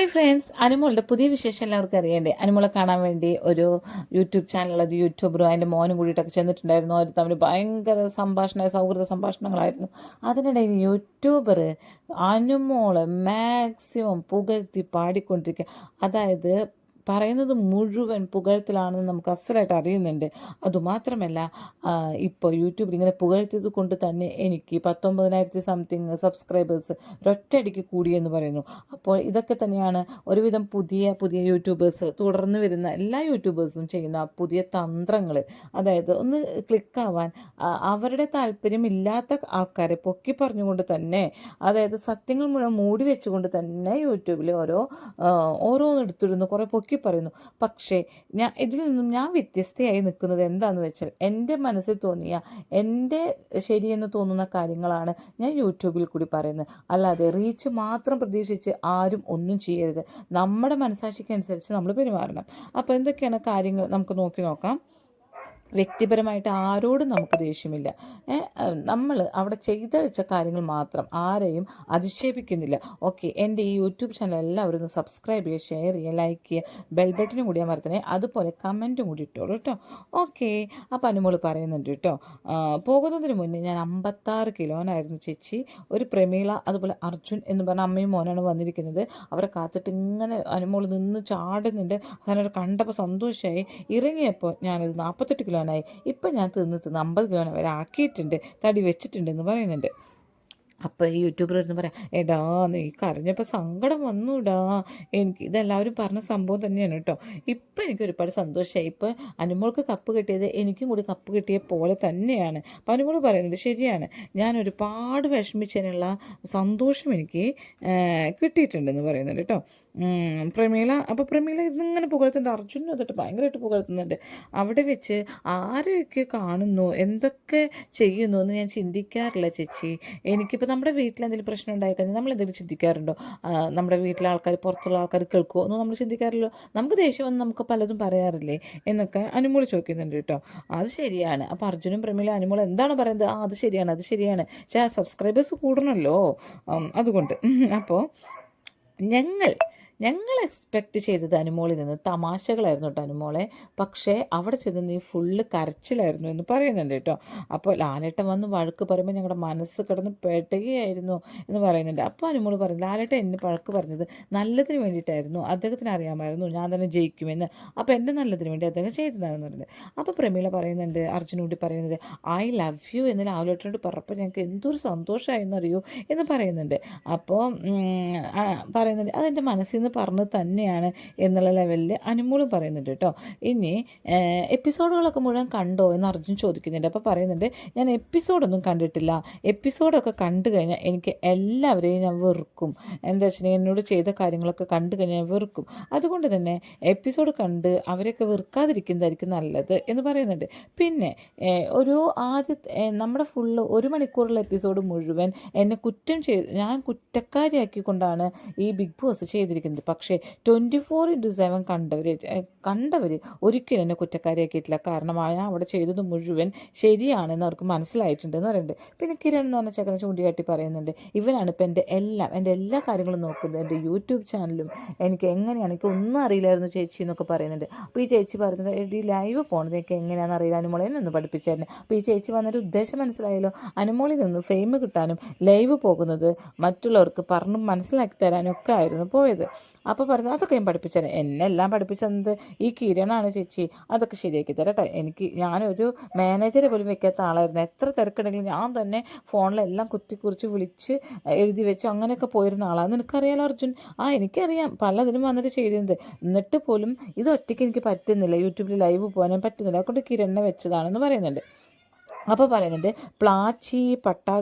Hi friends, അനുമോളുടെ പുതിയ വിശേഷം എല്ലാവർക്കും അറിയണ്ടേ. അനുമോളെ കാണാൻ വേണ്ടി ഒരു യൂട്യൂബ് ചാനലുള്ള ഒരു യൂട്യൂബറും അതിൻ്റെ മോനും കൂടിയിട്ടൊക്കെ ചെന്നിട്ടുണ്ടായിരുന്നു. അവർ തമ്മിൽ ഭയങ്കര സൗഹൃദ സംഭാഷണങ്ങളായിരുന്നു. അതിനിടയിൽ യൂട്യൂബർ അനുമോളെ മാക്സിമം പുകഴ്ത്തി പാടിക്കൊണ്ടിരിക്കുക. അതായത് പറയുന്നത് മുഴുവൻ പുകഴ്ത്തലാണെന്ന് നമുക്ക് അസലായിട്ട് അറിയുന്നുണ്ട്. അതുമാത്രമല്ല, ഇപ്പോൾ യൂട്യൂബിൽ ഇങ്ങനെ പുകഴ്ത്തിയത് കൊണ്ട് തന്നെ എനിക്ക് 19,000 സംതിങ് സബ്സ്ക്രൈബേഴ്സ് ഒറ്റയടിക്ക് കൂടിയെന്ന് പറയുന്നു. അപ്പോൾ ഇതൊക്കെ തന്നെയാണ് ഒരുവിധം പുതിയ പുതിയ യൂട്യൂബേഴ്സ്, തുടർന്ന് വരുന്ന എല്ലാ യൂട്യൂബേഴ്സും ചെയ്യുന്ന പുതിയ തന്ത്രങ്ങൾ. അതായത് ഒന്ന് ക്ലിക്കാവാൻ അവരുടെ താല്പര്യമില്ലാത്ത ആൾക്കാരെ പൊക്കി പറഞ്ഞുകൊണ്ട് തന്നെ, അതായത് സത്യങ്ങൾ മുഴുവൻ മൂടി വെച്ചുകൊണ്ട് തന്നെ യൂട്യൂബിൽ ഓരോന്നെടുത്തിടുന്നു, കുറേ പൊക്കി പറയുന്നു. പക്ഷേ ഇതിൽ നിന്നും ഞാൻ വ്യത്യസ്തയായി നിൽക്കുന്നത് എന്താണെന്ന് വെച്ചാൽ, എൻ്റെ മനസ്സിൽ തോന്നിയ, എൻ്റെ ശരിയെന്ന് തോന്നുന്ന കാര്യങ്ങളാണ് ഞാൻ യൂട്യൂബിൽ കൂടി പറയുന്നത്. അല്ലാതെ റീച്ച് മാത്രം പ്രതീക്ഷിച്ച് ആരും ഒന്നും ചെയ്യരുത്. നമ്മുടെ മനസാക്ഷിക്കനുസരിച്ച് നമ്മൾ പെരുമാറണം. അപ്പോൾ എന്തൊക്കെയാണ് കാര്യങ്ങൾ നമുക്ക് നോക്കാം. വ്യക്തിപരമായിട്ട് ആരോടും നമുക്ക് ദേഷ്യമില്ല. നമ്മൾ അവിടെ ചെയ്ത് വെച്ച കാര്യങ്ങൾ മാത്രം, ആരെയും അധിക്ഷേപിക്കുന്നില്ല. ഓക്കെ, എൻ്റെ ഈ യൂട്യൂബ് ചാനൽ എല്ലാവരും ഒന്ന് സബ്സ്ക്രൈബ് ചെയ്യുക, ഷെയർ ചെയ്യുക, ലൈക്ക് ചെയ്യുക, ബെൽ ബട്ടനും കൂടി അമർത്തണേ. അതുപോലെ കമൻറ്റും കൂടി ഇട്ടോളൂ കേട്ടോ. ഓക്കെ, അപ്പോൾ അനുമോൾ പറയുന്നുണ്ട് കേട്ടോ, പോകുന്നതിന് മുന്നേ ഞാൻ 56 കിലോനായിരുന്നു ചേച്ചി. ഒരു പ്രമീള അതുപോലെ അർജുൻ എന്ന് പറഞ്ഞ അമ്മയും മോനാണ് വന്നിരിക്കുന്നത്. അവരെ കാത്തിട്ട് ഇങ്ങനെ അനുമോൾ നിന്ന് ചാടുന്നുണ്ട്. അതിനൊരു കണ്ടപ്പോൾ സന്തോഷമായി. ഇറങ്ങിയപ്പോൾ ഞാനത് 48 കിലോ ആയി. ഇപ്പം ഞാൻ തിന്ന് 50 കിലോ വരെ ആക്കിയിട്ടുണ്ട്, തടി വെച്ചിട്ടുണ്ടെന്ന് പറയുന്നുണ്ട്. അപ്പോൾ ഈ യൂട്യൂബർ ഇരുന്ന് പറയാം, എടാ നീ കരഞ്ഞപ്പോൾ സങ്കടം വന്നൂടാ, എനിക്ക് ഇതെല്ലാവരും പറഞ്ഞ സംഭവം തന്നെയാണ് കേട്ടോ. ഇപ്പം എനിക്ക് ഒരുപാട് സന്തോഷമായി. ഇപ്പോൾ അനുമോൾക്ക് കപ്പ് കിട്ടിയത് എനിക്കും കൂടി കപ്പ് കിട്ടിയ പോലെ തന്നെയാണ്. അപ്പോൾ അനുമോൾ പറയുന്നത് ശരിയാണ്, ഞാൻ ഒരുപാട് വിഷമിച്ചതിനുള്ള സന്തോഷം എനിക്ക് കിട്ടിയിട്ടുണ്ടെന്ന് പറയുന്നുണ്ട് കേട്ടോ. പ്രമീള ഇന്നിങ്ങനെ പുകഴ്ത്തുന്നുണ്ട്, അർജുനും അതിട്ട് ഭയങ്കരമായിട്ട് പുകഴ്ത്തുന്നുണ്ട്. അവിടെ വെച്ച് ആരെയൊക്കെ കാണുന്നു, എന്തൊക്കെ ചെയ്യുന്നു എന്ന് ഞാൻ ചിന്തിക്കാറില്ല ചേച്ചി. എനിക്കിപ്പോൾ നമ്മുടെ വീട്ടിൽ എന്തെങ്കിലും പ്രശ്നം ഉണ്ടായിക്കഴിഞ്ഞാൽ നമ്മൾ എന്തെങ്കിലും ചിന്തിക്കാറുണ്ടോ? നമ്മുടെ വീട്ടിലെ ആൾക്കാർ, പുറത്തുള്ള ആൾക്കാർ കേൾക്കുമോ ഒന്നും നമ്മൾ ചിന്തിക്കാറില്ലോ. നമുക്ക് ദേഷ്യം വന്ന് നമുക്ക് പലതും പറയാറില്ലേ എന്നൊക്കെ അനുമോൾ ചോദിക്കുന്നുണ്ട് കേട്ടോ. അത് ശരിയാണ്. അപ്പോൾ അർജുനും പ്രമീള അനുമോൾ എന്താണ് പറയുന്നത്? അത് ശരിയാണ്. പക്ഷേ സബ്സ്ക്രൈബേഴ്സ് കൂടണമല്ലോ, അതുകൊണ്ട്. അപ്പോൾ ഞങ്ങൾ എക്സ്പെക്റ്റ് ചെയ്തത് അനുമോളിൽ നിന്ന് തമാശകളായിരുന്നു കേട്ടോ അനുമോളെ. പക്ഷേ അവിടെ ചെന്ന് നീ ഫുള്ള് കരച്ചിലായിരുന്നു എന്ന് പറയുന്നുണ്ട് കേട്ടോ. അപ്പോൾ ലാലേട്ടൻ വന്ന് വഴക്ക് പറയുമ്പോൾ ഞങ്ങളുടെ മനസ്സ് കിടന്ന് പെട്ടുകയായിരുന്നു എന്ന് പറയുന്നുണ്ട്. അപ്പോൾ അനുമോൾ പറയുന്നത്, ലാലേട്ടൻ എന്നെ വഴക്ക് പറഞ്ഞത് നല്ലതിന് വേണ്ടിയിട്ടായിരുന്നു, അദ്ദേഹത്തിന് അറിയാമായിരുന്നു ഞാൻ തന്നെ ജയിക്കുമെന്ന്. അപ്പോൾ എൻ്റെ നല്ലതിന് വേണ്ടി അദ്ദേഹം ചെയ്തതാണെന്ന് പറയുന്നത്. അപ്പോൾ പ്രമീള പറയുന്നുണ്ട്, അർജുനൂടി പറയുന്നത്, ഐ ലവ് യു എന്ന് ലാലേട്ടനോട് പറഞ്ഞപ്പോൾ ഞങ്ങൾക്ക് എന്തൊരു സന്തോഷമായെന്നറിയൂ എന്ന് പറയുന്നുണ്ട്. അപ്പോൾ പറയുന്നുണ്ട്, അതെൻ്റെ മനസ്സിൽ നിന്ന് പറഞ്ഞത് തന്നെയാണ് എന്നുള്ള ലെവലിൽ അനുമോളും പറയുന്നുണ്ട് കേട്ടോ. ഇനി എപ്പിസോഡുകളൊക്കെ മുഴുവൻ കണ്ടോ എന്ന് അർജുൻ ചോദിക്കുന്നുണ്ട്. അപ്പോൾ പറയുന്നുണ്ട്, ഞാൻ എപ്പിസോഡൊന്നും കണ്ടിട്ടില്ല. എപ്പിസോഡൊക്കെ കണ്ടു കഴിഞ്ഞാൽ എനിക്ക് എല്ലാവരെയും ഞാൻ വെറുക്കും. എന്താ വെച്ചിട്ടുണ്ടെങ്കിൽ എന്നോട് ചെയ്ത കാര്യങ്ങളൊക്കെ കണ്ടു കഴിഞ്ഞാൽ ഞാൻ വെറുക്കും. അതുകൊണ്ട് തന്നെ എപ്പിസോഡ് കണ്ട് അവരെയൊക്കെ വെറുക്കാതിരിക്കുന്നതായിരിക്കും നല്ലത് എന്ന് പറയുന്നുണ്ട്. പിന്നെ നമ്മുടെ ഫുള്ള് 1 മണിക്കൂറുള്ള എപ്പിസോഡ് മുഴുവൻ എന്നെ ഞാൻ കുറ്റക്കാരിയാക്കിക്കൊണ്ടാണ് ഈ ബിഗ് ബോസ് ചെയ്തിരിക്കുന്നത്. പക്ഷേ 24/7 കണ്ടവർ ഒരിക്കലും എന്നെ കുറ്റക്കാരിയാക്കിയിട്ടില്ല. കാരണം ഞാൻ അവിടെ ചെയ്തത് മുഴുവൻ ശരിയാണെന്ന് അവർക്ക് മനസ്സിലായിട്ടുണ്ടെന്ന് പറയുന്നുണ്ട്. പിന്നെ കിരൺ എന്ന് പറഞ്ഞ ചക്കനെ ചൂണ്ടിക്കാട്ടി പറയുന്നുണ്ട്, ഇവനാണ് ഇപ്പോൾ എൻ്റെ എല്ലാ കാര്യങ്ങളും നോക്കുന്നത്, എൻ്റെ യൂട്യൂബ് ചാനലും. എനിക്ക് ഒന്നും അറിയില്ലായിരുന്നു ചേച്ചി എന്നൊക്കെ പറയുന്നുണ്ട്. അപ്പോൾ ഈ ചേച്ചി പറയുന്നത്, ഈ ലൈവ് പോകുന്നത് എനിക്ക് എങ്ങനെയാണെന്ന് അറിയില്ല, അനുമോളെ ഒന്ന് പഠിപ്പിച്ചായിരുന്നു. അപ്പോൾ ഈ ചേച്ചി വന്നൊരു ഉദ്ദേശം മനസ്സിലായല്ലോ, അനുമോളിൽ നിന്ന് ഫെയിം കിട്ടാനും ലൈവ് പോകുന്നത് മറ്റുള്ളവർക്ക് പറഞ്ഞു മനസ്സിലാക്കി തരാനും ഒക്കെ ആയിരുന്നു പോയത്. അപ്പോൾ പറഞ്ഞു, അതൊക്കെ ഞാൻ പഠിപ്പിച്ചത്, എന്നെല്ലാം പഠിപ്പിച്ചത് ഈ കിരണാണ് ചേച്ചി, അതൊക്കെ ശരിയാക്കി തരട്ടെ. ഞാനൊരു മാനേജറെ പോലും വെക്കാത്ത ആളായിരുന്നു. എത്ര തിരക്കുണ്ടെങ്കിലും ഞാൻ തന്നെ ഫോണിലെല്ലാം കുറിച്ച് വിളിച്ച് എഴുതി വെച്ച് അങ്ങനെയൊക്കെ പോയിരുന്ന ആളാണ്. നിനക്കറിയാലോ അർജുൻ? എനിക്കറിയാം, പലതിനും വന്നിട്ട് ചെയ്തിരുന്നത്. എന്നിട്ട് പോലും ഇത് ഒറ്റയ്ക്ക് എനിക്ക് പറ്റുന്നില്ല, യൂട്യൂബിൽ ലൈവ് പോകാനും പറ്റുന്നില്ല, അതുകൊണ്ട് കിരണിനെ വെച്ചതാണെന്ന് പറയുന്നുണ്ട്. അപ്പോൾ പറയുന്നുണ്ട്, പ്ലാച്ചി പട്ടായ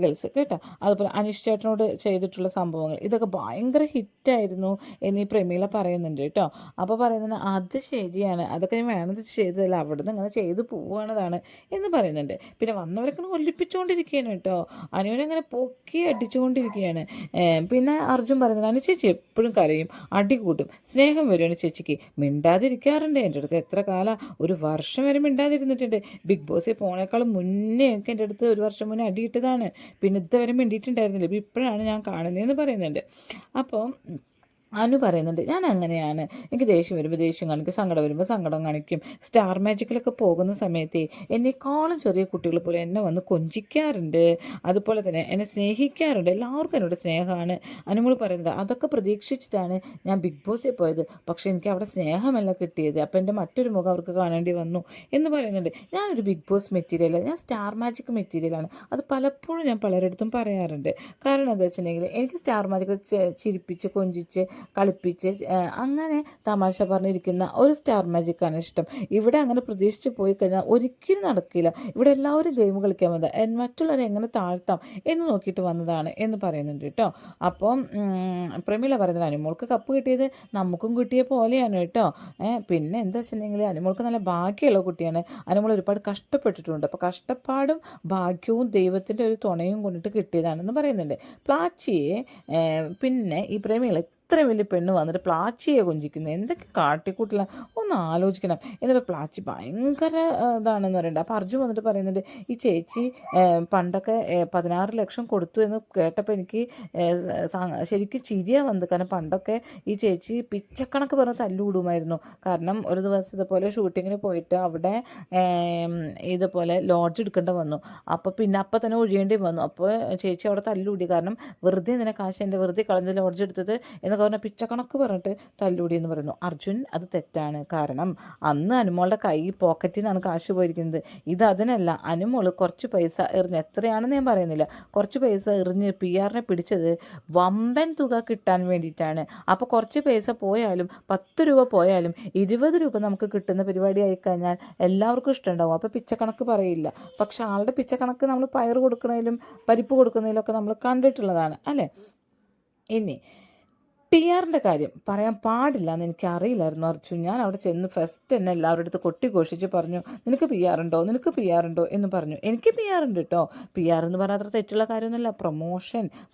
ഗേൾസ് കേട്ടോ, അതുപോലെ അനീഷ് ചേട്ടനോട് ചെയ്തിട്ടുള്ള സംഭവങ്ങൾ, ഇതൊക്കെ ഭയങ്കര ഹിറ്റായിരുന്നു എന്നീ പ്രമീള പറയുന്നുണ്ട് കേട്ടോ. അപ്പോൾ പറയുന്നത്, അത് ശരിയാണ്, അതൊക്കെ ഞാൻ വേണമെന്ന് ചെയ്തതല്ല, അവിടെ നിന്ന് ഇങ്ങനെ ചെയ്ത് പോവുകയാണതാണ് എന്ന് പറയുന്നുണ്ട്. പിന്നെ വന്നവരൊക്കെ ഒലിപ്പിച്ചുകൊണ്ടിരിക്കുകയാണ് കേട്ടോ, അനുവിനെങ്ങനെ പൊക്കി അടിച്ചുകൊണ്ടിരിക്കുകയാണ്. പിന്നെ അർജുൻ പറയുന്നത്, അനു ചേച്ചി എപ്പോഴും കരയും, അടി കൂട്ടും, സ്നേഹം വരുവാണ് ചേച്ചിക്ക്, മിണ്ടാതിരിക്കാറുണ്ട് എൻ്റെ അടുത്ത്, എത്ര കാലം, 1 വർഷം വരെ മിണ്ടാതിരുന്നിട്ടുണ്ട്. ബിഗ് ബോസിൽ പോണേക്കാളും മുന്നേ ഒക്കെ എൻ്റെ അടുത്ത് 1 വർഷം മുന്നേ അടിയിട്ടതാണ്. പിന്നെ ഇതുവരെ മിണ്ടിയിട്ടുണ്ടായിരുന്നില്ല. ഇപ്പോൾ ഇപ്പോഴാണ് ഞാൻ കാണുന്നതെന്ന് പറയുന്നുണ്ട്. അപ്പോൾ അനു പറയുന്നുണ്ട്, ഞാൻ അങ്ങനെയാണ്, എനിക്ക് ദേഷ്യം വരുമ്പോൾ ദേഷ്യം കാണിക്കും, സങ്കടം വരുമ്പോൾ സങ്കടം കാണിക്കും. സ്റ്റാർ മാജിക്കിലൊക്കെ പോകുന്ന സമയത്ത് എന്നെക്കാളും ചെറിയ കുട്ടികൾ പോലെ എന്നെ വന്ന് കൊഞ്ചിക്കാറുണ്ട്, അതുപോലെ തന്നെ എന്നെ സ്നേഹിക്കാറുണ്ട്, എല്ലാവർക്കും എന്നോട് സ്നേഹമാണ്. അനുമോൾ പറയുന്നത് അതൊക്കെ പ്രതീക്ഷിച്ചിട്ടാണ് ഞാൻ ബിഗ് ബോസിൽ പോയത്, പക്ഷേ എനിക്ക് അവിടെ സ്നേഹമല്ല കിട്ടിയത്, അപ്പോൾ എൻ്റെ മറ്റൊരു മുഖം അവർക്ക് കാണേണ്ടി വന്നു എന്ന് പറയുന്നുണ്ട്. ഞാനൊരു ബിഗ് ബോസ് മെറ്റീരിയലല്ല, ഞാൻ സ്റ്റാർ മാജിക് മെറ്റീരിയലാണ്. അത് പലപ്പോഴും ഞാൻ പലരിടത്തും പറയാറുണ്ട്. കാരണം എന്താ വെച്ചിട്ടുണ്ടെങ്കിൽ എനിക്ക് സ്റ്റാർ മാജിക് ചിരിപ്പിച്ച് കൊഞ്ചിച്ച് കളിപ്പിച്ച് അങ്ങനെ തമാശ പറഞ്ഞിരിക്കുന്ന ഒരു സ്റ്റാർ മാജിക്കാണ് ഇഷ്ടം. ഇവിടെ അങ്ങനെ പ്രതീക്ഷിച്ച് പോയി കഴിഞ്ഞാൽ ഒരിക്കലും നടക്കില്ല. ഇവിടെ എല്ലാവരും ഗെയിം കളിക്കാൻ വന്നത്, മറ്റുള്ളവരെ എങ്ങനെ താഴ്ത്താം എന്ന് നോക്കിയിട്ട് വന്നതാണ് എന്ന് പറയുന്നുണ്ട് കേട്ടോ. അപ്പം പ്രമീള പറയുന്നത് അനുമോൾക്ക് കപ്പ് കിട്ടിയത് നമുക്കും കിട്ടിയ പോലെയാണ് കേട്ടോ. പിന്നെ എന്താ വെച്ചിട്ടുണ്ടെങ്കിൽ അനുമോൾക്ക് നല്ല ഭാഗ്യമുള്ള കുട്ടിയാണ്. അനുമോൾ ഒരുപാട് കഷ്ടപ്പെട്ടിട്ടുണ്ട്. അപ്പോൾ കഷ്ടപ്പാടും ഭാഗ്യവും ദൈവത്തിൻ്റെ ഒരു തുണയും കൊണ്ടിട്ട് കിട്ടിയതാണെന്ന് പറയുന്നുണ്ട്. പ്ലാച്ചിയെ പിന്നെ ഈ പ്രമീള ഇത്ര വലിയ പെണ്ണ് വന്നിട്ട് പ്ലാച്ചിയെ കൊഞ്ചിക്കുന്നത് എന്തൊക്കെ കാട്ടിക്കൂട്ടില്ല, ഒന്ന് ആലോചിക്കണം. എന്നിട്ട് പ്ലാച്ചി ഭയങ്കര ഇതാണെന്ന് പറയുന്നുണ്ട്. അപ്പോൾ അർജുൻ വന്നിട്ട് പറയുന്നുണ്ട്, ഈ ചേച്ചി പണ്ടൊക്കെ 16 ലക്ഷം കൊടുത്തു എന്ന് കേട്ടപ്പോൾ എനിക്ക് ശരിക്കും ചിരിയാണ് വന്നത്. കാരണം പണ്ടൊക്കെ ഈ ചേച്ചി പിച്ചക്കണക്ക് പറഞ്ഞ് തല്ലുകൂടുമായിരുന്നു. കാരണം ഒരു ദിവസം ഇതുപോലെ ഷൂട്ടിങ്ങിന് പോയിട്ട് അവിടെ ഇതുപോലെ ലോഡ്ജ് എടുക്കേണ്ടി വന്നു. അപ്പോൾ പിന്നെ അപ്പം തന്നെ ഒഴിയേണ്ടി വന്നു. അപ്പോൾ ചേച്ചി അവിടെ തല്ലുകൂടി. കാരണം വെറുതെ ഇതിനെ കാശ് എൻ്റെ വെറുതെ കളഞ്ഞ ലോഡ്ജ് എടുത്തത് എന്നൊക്കെ പറഞ്ഞാൽ പിച്ചക്കണക്ക് പറഞ്ഞിട്ട് തല്ലൂടി എന്ന് പറയുന്നു. അർജുൻ അത് തെറ്റാണ്. കാരണം അന്ന് അനുമോളുടെ കൈ പോക്കറ്റിൽ നിന്നാണ് കാശ് പോയിരിക്കുന്നത്. ഇത് അതിനല്ല, അനുമോൾ കുറച്ച് പൈസ എറിഞ്ഞ്, എത്രയാണെന്ന് ഞാൻ പറയുന്നില്ല, കുറച്ച് പൈസ എറിഞ്ഞ് PR പിടിച്ചത് വമ്പൻ തുക കിട്ടാൻ വേണ്ടിയിട്ടാണ്. അപ്പോൾ കുറച്ച് പൈസ പോയാലും 10 രൂപ പോയാലും 20 രൂപ നമുക്ക് കിട്ടുന്ന പരിപാടി ആയിക്കഴിഞ്ഞാൽ എല്ലാവർക്കും ഇഷ്ടമുണ്ടാവും. അപ്പോൾ പിച്ചക്കണക്ക് പറയില്ല. പക്ഷെ ആളുടെ പിച്ചക്കണക്ക് നമ്മൾ പയർ കൊടുക്കുന്നതിലും പരിപ്പ് കൊടുക്കുന്നതിലൊക്കെ നമ്മൾ കണ്ടിട്ടുള്ളതാണ് അല്ലേ. ഇനി PR കാര്യം പറയാൻ പാടില്ല എന്ന് എനിക്ക് അറിയില്ലായിരുന്നു അർജുൻ. ഞാൻ അവിടെ ചെന്ന് ഫസ്റ്റ് തന്നെ എല്ലാവരുടെ അടുത്ത് കൊട്ടിഘോഷിച്ച് പറഞ്ഞു, നിനക്ക് PR ഉണ്ടോ, നിനക്ക് PR ഉണ്ടോ എന്ന് പറഞ്ഞു. എനിക്ക് PR ഉണ്ട് കേട്ടോ. PR എന്ന് പറഞ്ഞാൽ അത്ര തെറ്റുള്ള കാര്യമൊന്നുമില്ല.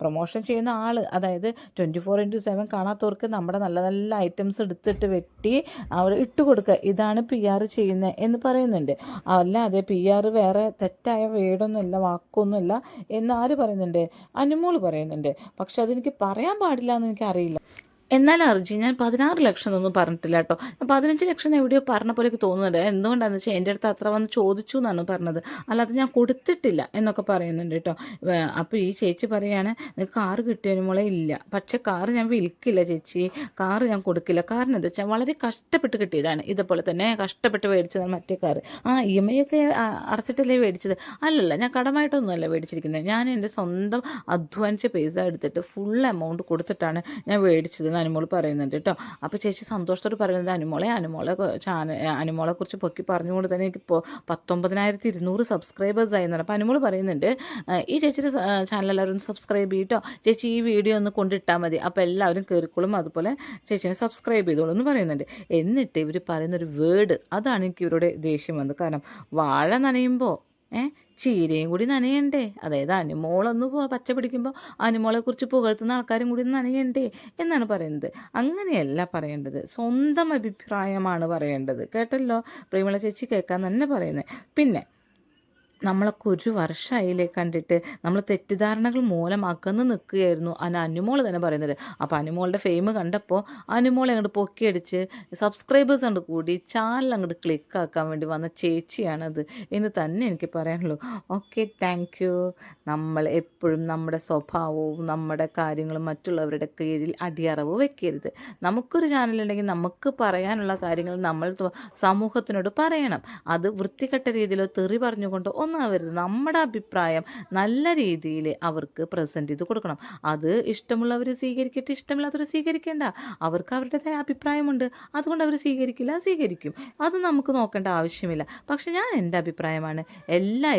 പ്രൊമോഷൻ ചെയ്യുന്ന ആൾ, അതായത് 24/7 കാണാത്തവർക്ക് നമ്മുടെ നല്ല നല്ല ഐറ്റംസ് എടുത്തിട്ട് വെട്ടി അവിടെ ഇട്ട് കൊടുക്കുക, ഇതാണ് PR ചെയ്യുന്നത് എന്ന് പറയുന്നുണ്ട്. അല്ലാതെ PR വേറെ തെറ്റായ വേടൊന്നുമില്ല, വാക്കൊന്നുമില്ല എന്ന് ആര് പറയുന്നുണ്ട്? അനുമോൾ പറയുന്നുണ്ട്. പക്ഷെ അതെനിക്ക് പറയാൻ പാടില്ല എന്ന് എനിക്കറിയില്ല. എന്നാൽ അർജുൻ ഞാൻ 16 ലക്ഷം എന്നൊന്നും പറഞ്ഞിട്ടില്ല കേട്ടോ. ഞാൻ 15 ലക്ഷം എവിടെയോ പറഞ്ഞ പോലെയൊക്കെ തോന്നുന്നുണ്ട്. എന്തുകൊണ്ടാണെന്ന് വെച്ചാൽ എൻ്റെ അടുത്ത് അത്ര വന്ന് ചോദിച്ചു എന്നാണ് പറഞ്ഞത്, അല്ലാതെ ഞാൻ കൊടുത്തിട്ടില്ല എന്നൊക്കെ പറയുന്നുണ്ട് കേട്ടോ. അപ്പോൾ ഈ ചേച്ചി പറയുകയാണ്, കാറ് കിട്ടിയതിന് മോളെ ഇല്ല, പക്ഷേ കാറ് ഞാൻ വിൽക്കില്ല ചേച്ചി, കാറ് ഞാൻ കൊടുക്കില്ല. കാരണം എന്താ വെച്ചാൽ വളരെ കഷ്ടപ്പെട്ട് കിട്ടിയതാണ്. ഇതുപോലെ തന്നെ കഷ്ടപ്പെട്ട് മേടിച്ചതാണ് മറ്റേ കാറ്. EMI ഒക്കെ അടച്ചിട്ടല്ലേ മേടിച്ചത്? അല്ലല്ല, ഞാൻ കടമായിട്ടൊന്നുമല്ല മേടിച്ചിരിക്കുന്നത്. ഞാൻ എൻ്റെ സ്വന്തം അധ്വാനിച്ച പൈസ എടുത്തിട്ട് ഫുൾ എമൗണ്ട് കൊടുത്തിട്ടാണ് ഞാൻ മേടിച്ചത്. അനുമോൾ പറയുന്നുണ്ട് കേട്ടോ. അപ്പോൾ ചേച്ചി സന്തോഷത്തോട് പറയുന്നത്, അനുമോളെ കുറിച്ച് പൊക്കി പറഞ്ഞുകൊണ്ട് തന്നെ എനിക്കിപ്പോൾ 19,200 സബ്സ്ക്രൈബേഴ്സ് ആയിരുന്നു. അപ്പോൾ അനുമോൾ പറയുന്നുണ്ട്, ഈ ചേച്ചിയുടെ ചാനൽ എല്ലാവരും സബ്സ്ക്രൈബ് ചെയ്യട്ടോ, ചേച്ചി ഈ വീഡിയോ ഒന്ന് കൊണ്ടിട്ടാൽ മതി, അപ്പോൾ എല്ലാവരും കയറിക്കോളും, അതുപോലെ ചേച്ചിനെ സബ്സ്ക്രൈബ് ചെയ്തോളൂ എന്ന് പറയുന്നുണ്ട്. എന്നിട്ട് ഇവർ പറയുന്നൊരു വേർഡ്, അതാണ് എനിക്ക് ഇവരുടെ ദേഷ്യം വന്നത്. കാരണം വാഴ നനയുമ്പോൾ ചീരയും കൂടി നനയണ്ടേ? അതായത് അനുമോളൊന്ന് പച്ച പിടിക്കുമ്പോൾ അനുമോളെക്കുറിച്ച് പുകഴ്ത്തുന്ന ആൾക്കാരും കൂടി നനയണ്ടേ എന്നാണ് പറയുന്നത്. അങ്ങനെയല്ല പറയേണ്ടത്, സ്വന്തം അഭിപ്രായമാണ് പറയേണ്ടത്. കേട്ടല്ലോ, പ്രേമള ചേച്ചി കേൾക്കാൻ തന്നെ പറയുന്നത്. പിന്നെ നമ്മളൊക്കെ 1 വർഷമായില്ലേ കണ്ടിട്ട്, നമ്മൾ തെറ്റിദ്ധാരണകൾ മൂലം അകന്ന് നിൽക്കുകയായിരുന്നു അനുമോൾ തന്നെ പറയുന്നത്. അപ്പോൾ അനുമോളുടെ ഫെയിം കണ്ടപ്പോൾ അനുമോളെ അങ്ങോട്ട് പൊക്കിയടിച്ച് സബ്സ്ക്രൈബേഴ്സ് അങ്ങോട്ട് കൂടി ചാനൽ അങ്ങോട്ട് ക്ലിക്കാക്കാൻ വേണ്ടി വന്ന ചേച്ചിയാണത് എന്ന് തന്നെ എനിക്ക് പറയാനുള്ളൂ. Okay, thank you. നമ്മൾ എപ്പോഴും നമ്മുടെ സ്വഭാവവും നമ്മുടെ കാര്യങ്ങളും മറ്റുള്ളവരുടെ കീഴിൽ അടിയറവ് വെക്കരുത്. നമുക്കൊരു ചാനലുണ്ടെങ്കിൽ നമുക്ക് പറയാനുള്ള കാര്യങ്ങൾ നമ്മൾ സമൂഹത്തിനോട് പറയണം. അത് വൃത്തികെട്ട രീതിയിലോ തെറി പറഞ്ഞുകൊണ്ടോ ഒന്നാവരുത്. നമ്മുടെ അഭിപ്രായം നല്ല രീതിയിൽ അവർക്ക് പ്രസൻറ്റ് ചെയ്ത് കൊടുക്കണം. അത് ഇഷ്ടമുള്ളവർ സ്വീകരിക്കട്ടെ, ഇഷ്ടമില്ലാത്തവർ സ്വീകരിക്കേണ്ട. അവർക്ക് അവരുടേതായ അഭിപ്രായമുണ്ട്, അതുകൊണ്ട് അവർ സ്വീകരിക്കും. അത് നമുക്ക് നോക്കേണ്ട ആവശ്യമില്ല. പക്ഷെ ഞാൻ എൻ്റെ അഭിപ്രായമാണ്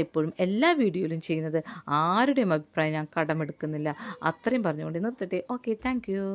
എപ്പോഴും എല്ലാ വീഡിയോയിലും ചെയ്യുന്നത്. ആരുടെയും അഭിപ്രായം ഞാൻ കടമെടുക്കുന്നില്ല. അത്രയും പറഞ്ഞുകൊണ്ട് നിർത്തട്ടെ. Okay, thank you.